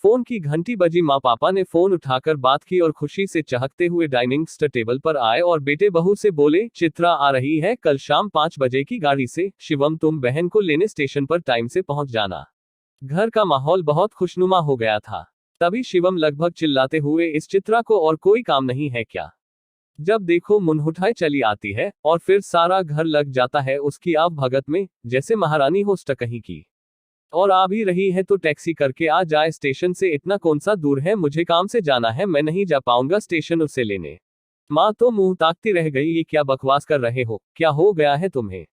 Phone की घंटी बजी। माँ पापा ने फोन उठाकर बात की और खुशी से चहकते हुए डाइनिंग टेबल पर आए और बेटे बहू से बोले, चित्रा आ रही है कल शाम 5 बजे की गाड़ी से। शिवम, तुम बहन को लेने स्टेशन पर टाइम से पहुंच जाना। घर का माहौल बहुत खुशनुमा हो गया था। तभी शिवम लगभग चिल्लाते हुए, इस चित्रा को और कोई काम नहीं है क्या? जब देखो मुंह उठाए चली आती है और फिर सारा घर लग जाता है उसकी आव भगत में, जैसे महारानी हो कहीं की। और आ भी रही है तो टैक्सी करके आ जाए, स्टेशन से इतना कौन सा दूर है, मुझे काम से जाना है, मैं नहीं जा पाऊंगा स्टेशन उसे लेने। माँ तो मुंह ताकती रह गई, ये क्या बकवास कर रहे हो, क्या हो गया है तुम्हें?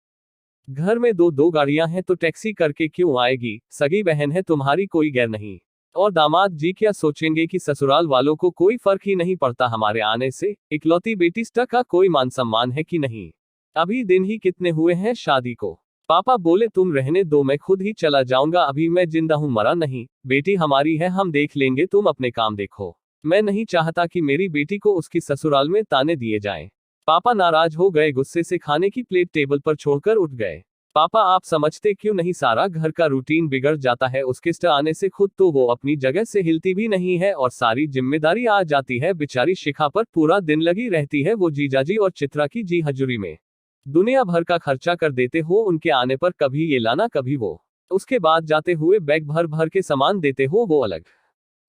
घर में दो दो गाड़ियां हैं तो टैक्सी करके क्यों आएगी? सगी बहन है तुम्हारी, कोई गैर नहीं। और दामाद जी क्या सोचेंगे कि ससुराल वालों को कोई फर्क ही नहीं पड़ता हमारे आने से? इकलौती बेटी का कोई मान सम्मान है कि नहीं? अभी दिन ही कितने हुए हैं शादी को? पापा बोले, तुम रहने दो, मैं खुद ही चला जाऊंगा, अभी मैं जिंदा हूं, मरा नहीं। बेटी हमारी है, हम देख लेंगे, तुम अपने काम देखो। मैं नहीं चाहता कि मेरी बेटी को उसकी ससुराल में ताने दिए जाएं। पापा नाराज हो गए, गुस्से से खाने की प्लेट टेबल पर छोड़कर उठ गए। पापा, आप समझते क्यों नहीं, सारा घर का रूटीन बिगड़ जाता है उसके आने से। खुद तो वो अपनी जगह से हिलती भी नहीं है और सारी जिम्मेदारी आ जाती है बेचारी शिखा पर, पूरा दिन लगी रहती है वो जीजाजी और चित्रा की जी हजूरी में। दुनिया भर का खर्चा कर देते हो उनके आने पर, कभी ये लाना कभी वो। उसके बाद जाते हुए बैग भर भर के सामान देते हो, वो अलग।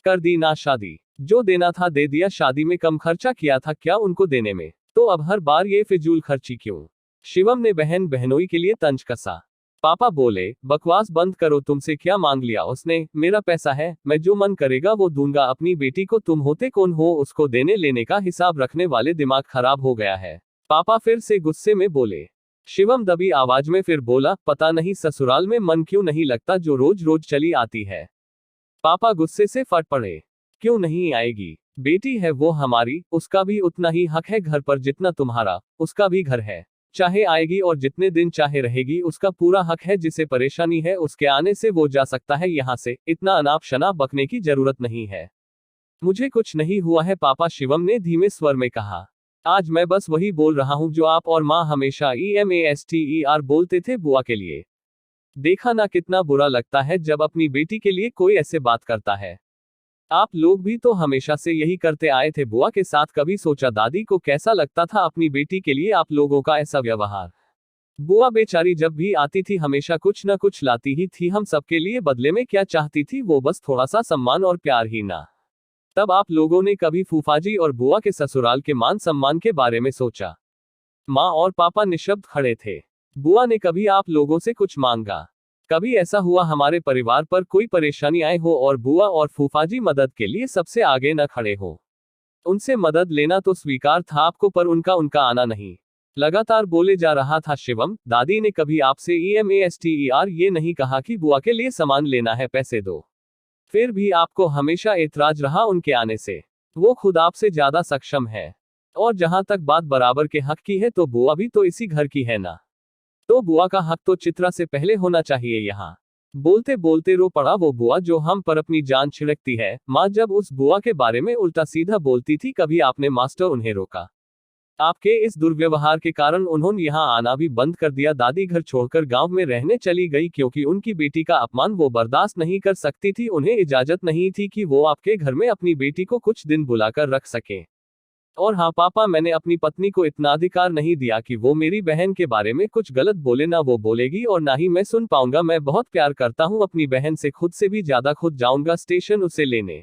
कर दी ना शादी, जो देना था दे दिया, शादी में कम खर्चा किया था क्या उनको देने में? तो अब हर बार ये फिजूल खर्ची क्यों? शिवम ने बहन बहनोई के लिए तंज कसा। पापा बोले, बकवास बंद करो, तुमसे क्या मांग लिया उसने? मेरा पैसा है, मैं जो मन करेगा वो दूंगा। अपनी बेटी को तुम होते कौन हो उसको देने लेने का हिसाब रखने वाले? दिमाग खराब हो गया है। पापा फिर से गुस्से में बोले। शिवम दबी आवाज में फिर बोला, पता नहीं ससुराल में मन क्यों नहीं लगता जो रोज रोज चली आती है। पापा गुस्से से फट पड़े। क्यों नहीं आएगी? बेटी है वो हमारी, उसका भी उतना ही हक है घर पर जितना तुम्हारा। उसका भी घर है, चाहे आएगी और जितने दिन चाहे रहेगी, उसका पूरा हक है। जिसे परेशानी है उसके आने से वो जा सकता है यहाँ से, इतना अनाप शनाप बकने की जरूरत नहीं है। मुझे कुछ नहीं हुआ है पापा, शिवम ने धीमे स्वर में कहा। आज मैं बस वही बोल रहा हूँ जो आप और माँ हमेशा EMASTER बोलते थे बुआ के लिए। देखा ना कितना बुरा लगता है जब अपनी बेटी के लिए कोई ऐसे बात करता है। आप लोग भी तो हमेशा से यही करते आए थे बुआ के साथ, कभी सोचा दादी को कैसा लगता था अपनी बेटी के लिए आप लोगों का ऐसा व्यवहार? बुआ बेचारी जब भी आती थी हमेशा कुछ न कुछ लाती ही थी हम सबके लिए, बदले में क्या चाहती थी वो? बस थोड़ा सा सम्मान और प्यार ही ना। तब आप लोगों ने कभी फूफाजी और बुआ के ससुराल के मान सम्मान के बारे में सोचा? माँ और पापा निशब्द खड़े थे। बुआ ने कभी आप लोगों से कुछ मांगा? कभी ऐसा हुआ हमारे परिवार पर कोई परेशानी आए हो और बुआ और फूफाजी मदद के लिए सबसे आगे न खड़े हो? उनसे मदद लेना तो स्वीकार था आपको, पर उनका आना नहीं। लगातार बोले जा रहा था शिवम, दादी ने कभी आपसे EMASTER ये नहीं कहा कि बुआ के लिए सामान लेना है, पैसे दो? फिर भी आपको हमेशा ऐतराज रहा उनके आने से। वो खुद आपसे ज्यादा सक्षम है। और जहां तक बात बराबर के हक की है तो बुआ भी तो इसी घर की है ना। तो बुआ का हक तो चित्रा से पहले होना चाहिए यहाँ। बोलते बोलते रो पड़ा वो बुआ जो हम पर अपनी जान छिड़कती है। माँ जब उस बुआ के बारे में उल्टा सीधा बोलती थी, कभी आपने मास्टर उन्हें रोका? आपके इस दुर्व्यवहार के कारण उन्होंने यहाँ आना भी बंद कर दिया। दादी घर छोड़कर गांव में रहने चली गई क्योंकि उनकी बेटी का अपमान वो बर्दाश्त नहीं कर सकती थी। उन्हें इजाजत नहीं थी कि वो आपके घर में अपनी बेटी को कुछ दिन बुलाकर रख सके। और हाँ पापा, मैंने अपनी पत्नी को इतना अधिकार नहीं दिया कि वो मेरी बहन के बारे में कुछ गलत बोले। ना वो बोलेगी और ना ही मैं सुन पाऊंगा। मैं बहुत प्यार करता हूँ अपनी बहन से, खुद से भी ज्यादा। खुद जाऊंगा स्टेशन उसे लेने।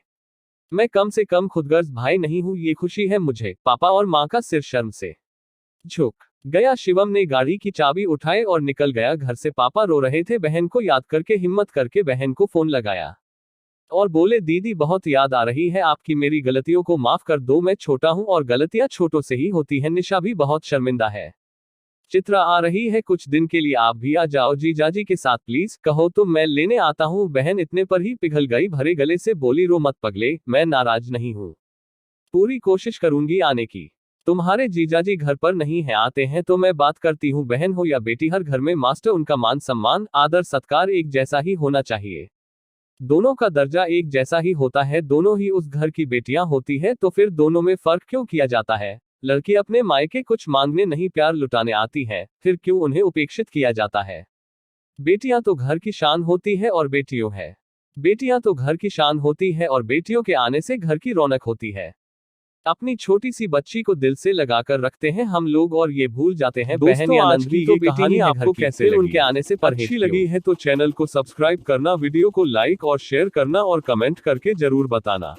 मैं कम से कम खुदगर्ज भाई नहीं हूँ, ये खुशी है मुझे। पापा और माँ का सिर शर्म से झुक गया। शिवम ने गाड़ी की चाबी उठाए और निकल गया घर से। पापा रो रहे थे। बहन को याद करके हिम्मत करके बहन को फोन लगाया और बोले, दीदी बहुत याद आ रही है आपकी, मेरी गलतियों को माफ कर दो। मैं छोटा हूँ और गलतियां छोटों से ही होती हैं। निशा भी बहुत शर्मिंदा है। चित्रा आ रही है कुछ दिन के लिए, आप भी आ जाओ जीजाजी के साथ प्लीज। कहो तो मैं लेने आता हूँ। बहन इतने पर ही पिघल गई, भरे गले से बोली, रो मत पगले, मैं नाराज नहीं हूँ, पूरी कोशिश करूंगी आने की। तुम्हारे जीजाजी घर पर नहीं है, आते हैं तो मैं बात करती हूँ। बहन हो या बेटी, हर घर में मास्टर उनका मान सम्मान आदर सत्कार एक जैसा ही होना चाहिए। दोनों का दर्जा एक जैसा ही होता है, दोनों ही उस घर की बेटियां होती है, तो फिर दोनों में फर्क क्यों किया जाता है? लड़की अपने मायके कुछ मांगने नहीं प्यार लुटाने आती है, फिर क्यों उन्हें उपेक्षित किया जाता है? बेटियां तो घर की शान होती है और बेटियों है। बेटियां तो घर की शान होती है और बेटियों के आने से घर की रौनक होती है। अपनी छोटी सी बच्ची को दिल से लगाकर रखते हैं हम लोग और ये भूल जाते हैं बहन या नंद की तो कहानी आपको कैसे लगी? उनके आने से अच्छी लगी है तो चैनल को सब्सक्राइब करना, वीडियो को लाइक और शेयर करना और कमेंट करके जरूर बताना।